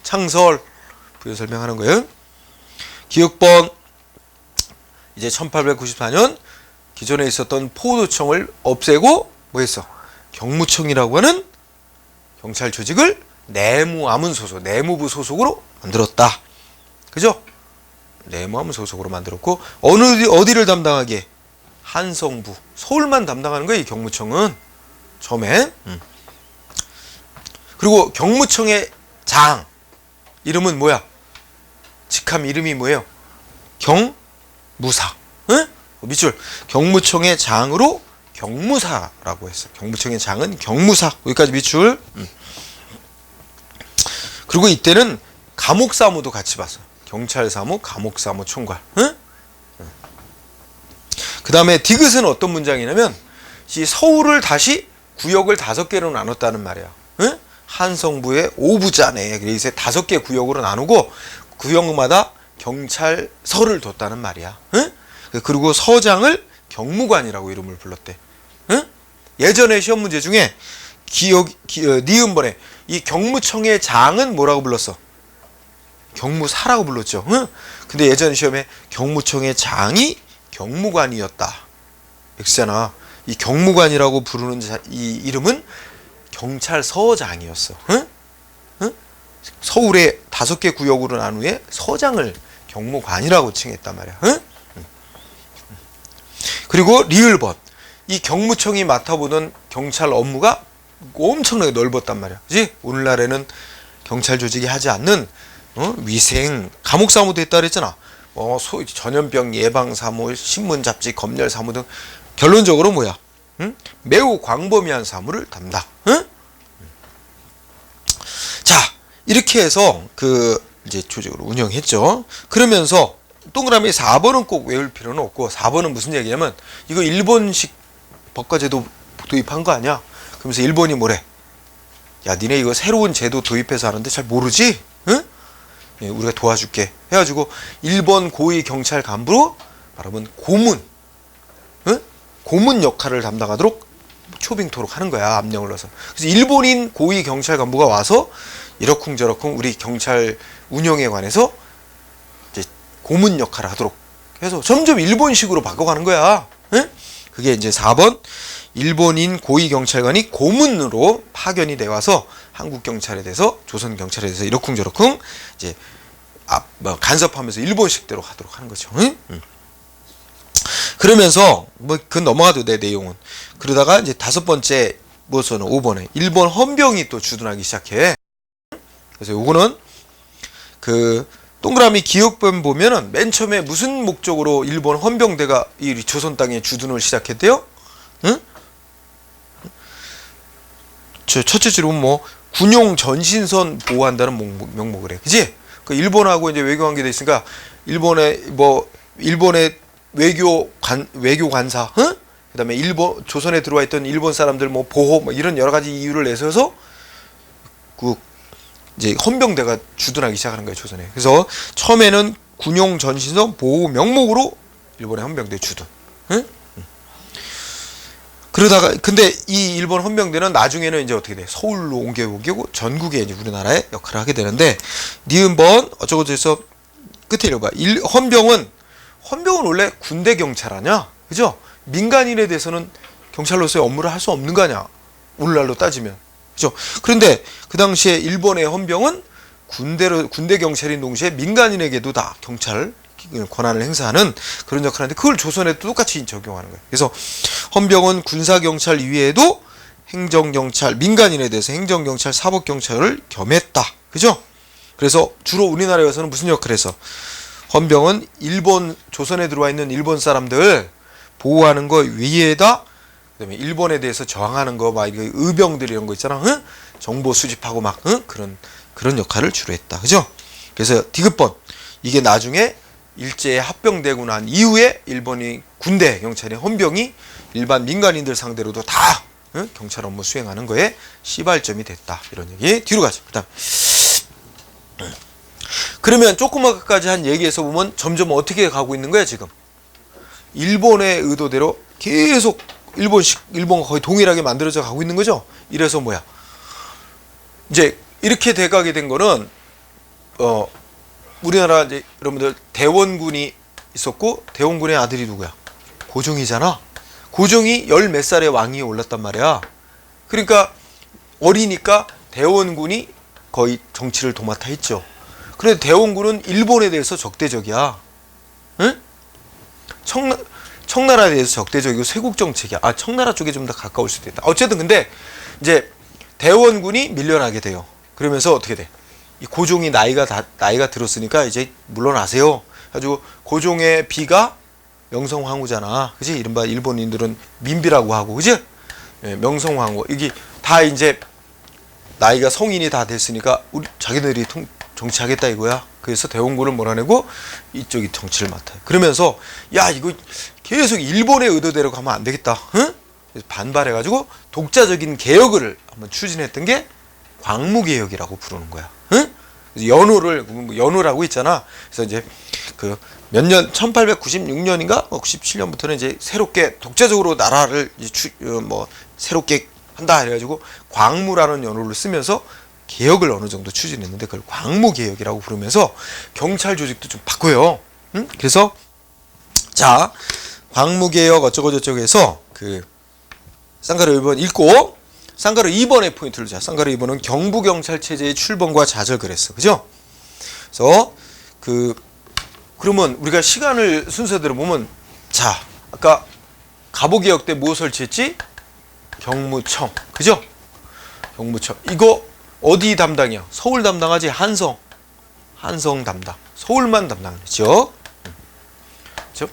창설 부연 설명하는 거예요. 기획본 이제 1894년 기존에 있었던 포도청을 없애고 뭐 했어? 경무청이라고 하는 경찰 조직을 내무하문 소속, 내무부 소속으로 만들었다. 그죠? 내무하문 소속으로 만들었고 어디를 담당하게? 한성부, 서울만 담당하는 거야, 이 경무청은. 처음에. 그리고 경무청의 장 이름은 뭐야? 직함 이름이 뭐예요? 경무사. 응? 밑줄. 경무청의 장으로 경무사라고 했어. 경무청의 장은 경무사. 여기까지 밑줄. 그리고 이때는 감옥사무도 같이 봤어. 경찰사무, 감옥사무 총괄. 응? 그 다음에 디귿은 어떤 문장이냐면 이 서울을 다시 구역을 5개로 나눴다는 말이야. 응? 한성부의 5부자 내에 그래서 5개 구역으로 나누고 구역마다 경찰서를 뒀다는 말이야. 응? 그리고 서장을 경무관이라고 이름을 불렀대. 응? 예전에 시험 문제 중에 니은번에 이 경무청의 장은 뭐라고 불렀어? 경무사라고 불렀죠. 응? 근데 예전 시험에 경무청의 장이 경무관이었다. X잖아. 이 경무관이라고 부르는 이 이름은 경찰서장이었어. 응? 응? 서울의 5개 구역으로 나눈 후에 서장을 경무관이라고 칭했단 말이야. 응? 그리고 리을번. 이 경무청이 맡아보던 경찰 업무가 엄청나게 넓었단 말이야. 그지? 오늘날에는 경찰 조직이 하지 않는 위생, 감옥사무도 했다 그랬잖아. 전염병 예방사무, 신문잡지, 검열사무 등 결론적으로 뭐야? 응? 매우 광범위한 사무를 담당. 응? 자, 이렇게 해서 이제 조직으로 운영했죠. 그러면서 동그라미 4번은 꼭 외울 필요는 없고 4번은 무슨 얘기냐면 이거 일본식 법과제도 도입한 거 아니야? 그러면서 일본이 뭐래? 야, 니네 이거 새로운 제도 도입해서 하는데 잘 모르지? 응? 예, 우리가 도와줄게 해가지고 일본 고위 경찰 간부로 말하면 고문, 응? 고문 역할을 담당하도록 초빙토록 하는 거야. 압력을 넣어서. 그래서 일본인 고위 경찰 간부가 와서 이러쿵저러쿵 우리 경찰 운영에 관해서 이제 고문 역할을 하도록 해서 점점 일본식으로 바꿔가는 거야. 응? 그게 이제 4번 일본인 고위 경찰관이 고문으로 파견이 돼 와서 한국 경찰에 대해서 조선 경찰에 대해서 이러쿵저러쿵 이제 간섭하면서 일본식대로 하도록 하는 거죠. 응? 그러면서 그건 넘어가도 돼, 내용은. 그러다가 이제 5번째 뭐서는 5번에 일본 헌병이 또 주둔하기 시작해. 그래서 요거는 그 동그라미 기역변 보면은 맨 처음에 무슨 목적으로 일본 헌병대가 이 조선 땅에 주둔을 시작했대요? 응? 저 첫째 줄은 뭐 군용 전신선 보호한다는 명목을 해. 그지? 그 일본하고 이제 외교 관계돼 있으니까 일본의 외교 관사, 응? 그다음에 일본 조선에 들어와 있던 일본 사람들 뭐 보호 뭐 이런 여러 가지 이유를 내세워서 그 이제 헌병대가 주둔하기 시작하는 거예요, 조선에. 그래서 처음에는 군용 전신선 보호 명목으로 일본의 헌병대 주둔. 응? 그러다가 근데 이 일본 헌병대는 나중에는 이제 어떻게 돼? 서울로 옮겨오고 전국에 이제 우리나라의 역할을 하게 되는데 니은번 어쩌고저쩌서 끝에 읽어봐. 헌병은 원래 군대 경찰 아냐? 그죠? 민간인에 대해서는 경찰로서의 업무를 할 수 없는 거 아니야? 오늘날로 따지면. 그죠? 그런데 그 당시에 일본의 헌병은 군대 경찰인 동시에 민간인에게도 다 경찰 권한을 행사하는 그런 역할을 하는데 그걸 조선에도 똑같이 적용하는 거예요. 그래서 헌병은 군사경찰 이외에도 행정경찰, 민간인에 대해서 행정경찰, 사법경찰을 겸했다. 그죠? 그래서 주로 우리나라에서는 무슨 역할을 해서 헌병은 조선에 들어와 있는 일본 사람들 보호하는 거 위에다 그다음에 일본에 대해서 저항하는 거 막 의병들 이런 거 있잖아. 응? 정보 수집하고 막 응? 그런 역할을 주로 했다. 그죠? 그래서 디귿번 이게 나중에 일제에 합병되고 난 이후에 일본이 군대 경찰의 헌병이 일반 민간인들 상대로도 다 응? 경찰 업무 수행하는 거에 시발점이 됐다. 이런 얘기 뒤로 가죠. 그다음 그러면 조그맣게까지 한 얘기에서 보면 점점 어떻게 가고 있는 거야 지금? 일본의 의도대로 계속 일본과 거의 동일하게 만들어져 가고 있는 거죠. 이래서 뭐야? 이제 이렇게 돼가게 된 거는 우리나라 이제 여러분들 대원군이 있었고 대원군의 아들이 누구야? 고종이잖아. 고종이 열 몇 살에 왕위에 올랐단 말이야. 그러니까 어리니까 대원군이 거의 정치를 도맡아 했죠. 그런데 대원군은 일본에 대해서 적대적이야. 응? 청나라에 대해서 적대적이고 쇄국 정책이야. 청나라 쪽에 좀 더 가까울 수도 있다. 어쨌든 근데 이제 대원군이 밀려나게 돼요. 그러면서 어떻게 돼? 이 고종이 나이가 들었으니까 이제 물러나세요. 가지고 고종의 비가 명성황후잖아. 그지? 이른바 일본인들은 민비라고 하고, 그지? 예, 명성황후. 이게 다 이제 나이가 성인이 다 됐으니까 자기들이 정치하겠다 이거야. 그래서 대원군을 몰아내고 이쪽이 정치를 맡아요. 그러면서 야 이거 계속 일본의 의도대로 가면 안 되겠다. 응? 그래서 반발해가지고 독자적인 개혁을 한번 추진했던 게 광무개혁이라고 부르는 거야. 응? 연호라고 있잖아. 그래서 이제 그 몇 년 1896년인가 97년부터는 이제 새롭게 독자적으로 나라를 새롭게 한다 해가지고 광무라는 연호를 쓰면서 개혁을 어느 정도 추진했는데 그걸 광무개혁이라고 부르면서 경찰 조직도 좀 바꿔요. 응? 그래서 자 광무개혁 어쩌고저쩌고 해서 그 쌍가루 1번 읽고 쌍가루 2번의 포인트를 자. 쌍가루 2번은 경부경찰 체제의 출범과 좌절을 했어. 그죠? 그래서 그러면 우리가 시간을 순서대로 보면 자 아까 갑오개혁 때 뭐 설치했지? 경무청. 그죠? 경무청. 이거 어디 담당이야? 서울 담당하지? 한성 담당. 서울만 담당하죠. 그죠?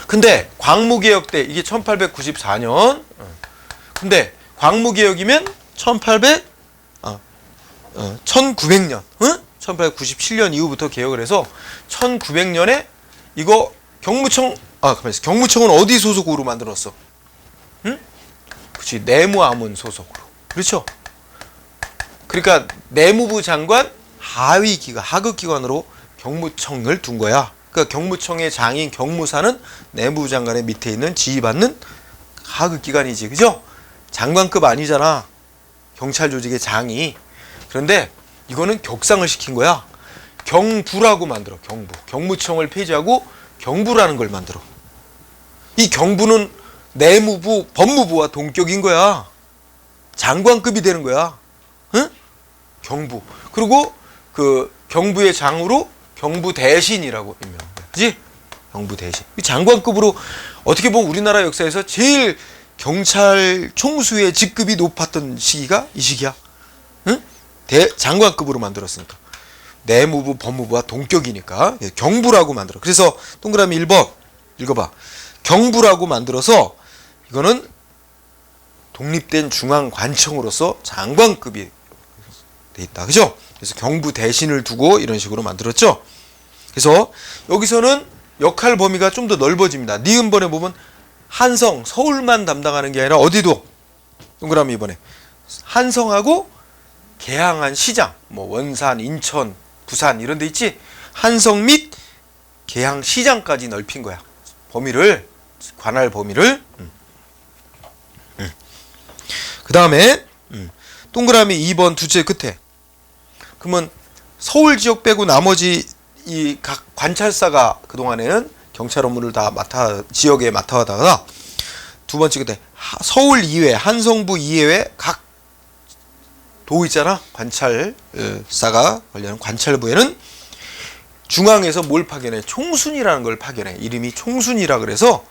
근데 광무개혁 때 이게 1894년. 근데 광무개혁이면 1900년. 응? 1897년 이후부터 개혁을 해서 1900년에 이거 경무청은 어디 소속으로 만들었어? 응? 그렇지. 내무암원 소속으로. 그렇죠? 그러니까 내무부 장관 하급 기관으로 경무청을 둔 거야. 그러니까 경무청의 장인 경무사는 내무부 장관의 밑에 있는 지휘받는 하급 기관이지. 그죠? 장관급 아니잖아. 경찰 조직의 장이. 그런데 이거는 격상을 시킨 거야. 경부라고 만들어. 경무청을 폐지하고 경부라는 걸 만들어. 이 경부는 내무부, 법무부와 동격인 거야. 장관급이 되는 거야. 응? 경부. 그리고 그 경부의 장으로 경부 대신이라고 임명한 거야. 그지? 경부 대신. 장관급으로 어떻게 보면 우리나라 역사에서 제일 경찰 총수의 직급이 높았던 시기가 이 시기야. 응? 장관급으로 만들었으니까. 내무부, 법무부와 동격이니까 경부라고 만들어. 그래서 동그라미 1번 읽어봐. 경부라고 만들어서 이거는 독립된 중앙관청으로서 장관급이 돼 있다. 그죠? 그래서 경부 대신을 두고 이런 식으로 만들었죠. 그래서 여기서는 역할 범위가 좀 더 넓어집니다. 니은번에 보면 한성, 서울만 담당하는 게 아니라 어디도 동그라미 2번에 한성하고 개항한 시장, 뭐 원산, 인천, 부산 이런 데 있지? 한성 및 개항 시장까지 넓힌 거야. 범위를, 관할 범위를. 그 다음에 동그라미 2번 두째 끝에 그러면 서울 지역 빼고 나머지 이 각 관찰사가 그동안에는 경찰 업무를 다 지역에 맡아다가 두 번째 끝에 서울 이외, 한성부 이외에 각 도 있잖아. 관찰사가 관련한 관찰부에는 중앙에서 뭘 파견해? 총순이라는 걸 파견해. 이름이 총순이라 그래서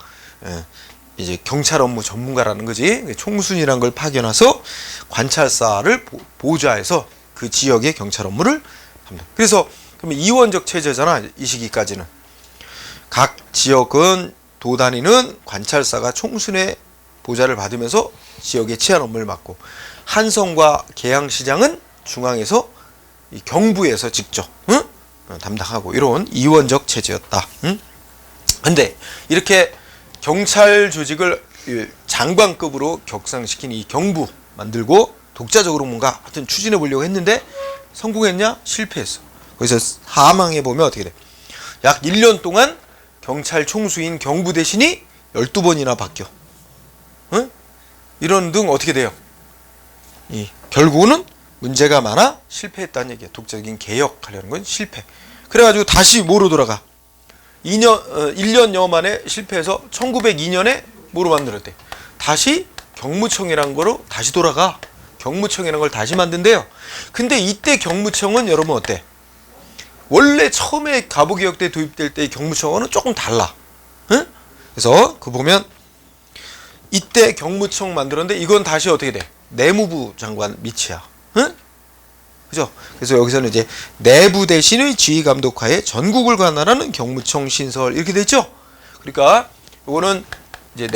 이제 경찰 업무 전문가라는 거지. 총순이라는 걸 파견해서 관찰사를 보좌해서 그 지역의 경찰 업무를 합니다. 그래서 그러면 이원적 체제잖아. 이 시기까지는 각 지역은 도 다니는 관찰사가 총순의 보좌를 받으면서 지역의 치안 업무를 맡고 한성과 계양시장은 중앙에서 이 경부에서 직접 담당하고 이런 이원적 체제였다. 근데 이렇게 경찰 조직을 장관급으로 격상시킨 이 경부 만들고 독자적으로 뭔가 하여튼 추진해 보려고 했는데 성공했냐? 실패했어. 거기서 하망해 보면 어떻게 돼? 약 1년 동안 경찰 총수인 경부 대신이 12번이나 바뀌어. 이런 등 어떻게 돼요? 결국은 문제가 많아 실패했다는 얘기야. 독자적인 개혁하려는 건 실패. 그래가지고 다시 뭐로 돌아가? 1년여 만에 실패해서 1902년에 뭐로 만들었대? 다시 경무청이란 거로 다시 돌아가. 경무청이라는 걸 다시 만든대요. 근데 이때 경무청은 여러분 어때? 원래 처음에 가부개혁 때 도입될 때 경무청은 조금 달라. 응? 그래서 그 보면 이때 경무청 만들었는데 이건 다시 어떻게 돼? 내무부 장관 밑이야. 응? 그죠? 그래서 여기서는 이제 내부 대신의 지휘 감독하에 전국을 관할하는 경무청 신설 이렇게 돼 있죠? 그러니까 이거는 이제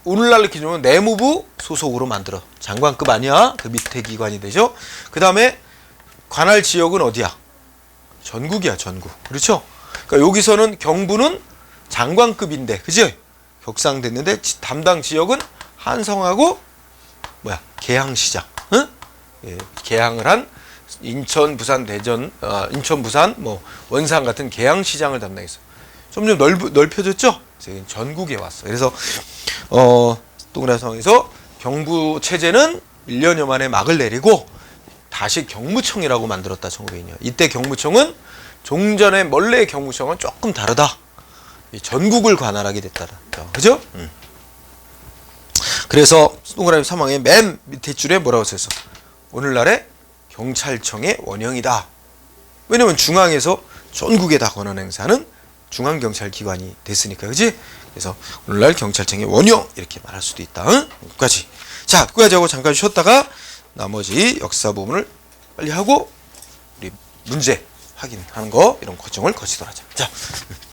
오늘날 기준으로 내무부 소속으로 만들어. 장관급 아니야? 그 밑에 기관이 되죠? 그 다음에 관할 지역은 어디야? 전국이야, 전국. 그렇죠? 그러니까 여기서는 경부는 장관급인데, 그죠? 격상됐는데 담당 지역은 한성하고 계양시장. 응? 예, 계양을 한 인천, 부산, 대전, 인천, 부산, 뭐 원산 같은 계양시장을 담당했어. 점점 넓혀졌죠? 그래서 전국에 왔어. 그래서 동그라미 상황에서 경부 체제는 1년여 만에 막을 내리고 다시 경무청이라고 만들었다. 1902년. 이때 경무청은 종전의 원래의 경무청은 조금 다르다. 전국을 관할하게 됐다. 그죠? 그래서 동그라미 3항의 맨 밑에 줄에 뭐라고 써있어? 오늘날의 경찰청의 원형이다. 왜냐면 중앙에서 전국에 다 권한 행사하는 중앙경찰기관이 됐으니까. 그지? 그래서 오늘날 경찰청의 원형 이렇게 말할 수도 있다. 여기까지. 자, 여기까지 하고 잠깐 쉬었다가 나머지 역사 부분을 빨리 하고 우리 문제 확인하는 거 이런 과정을 거치도록 하자. 자.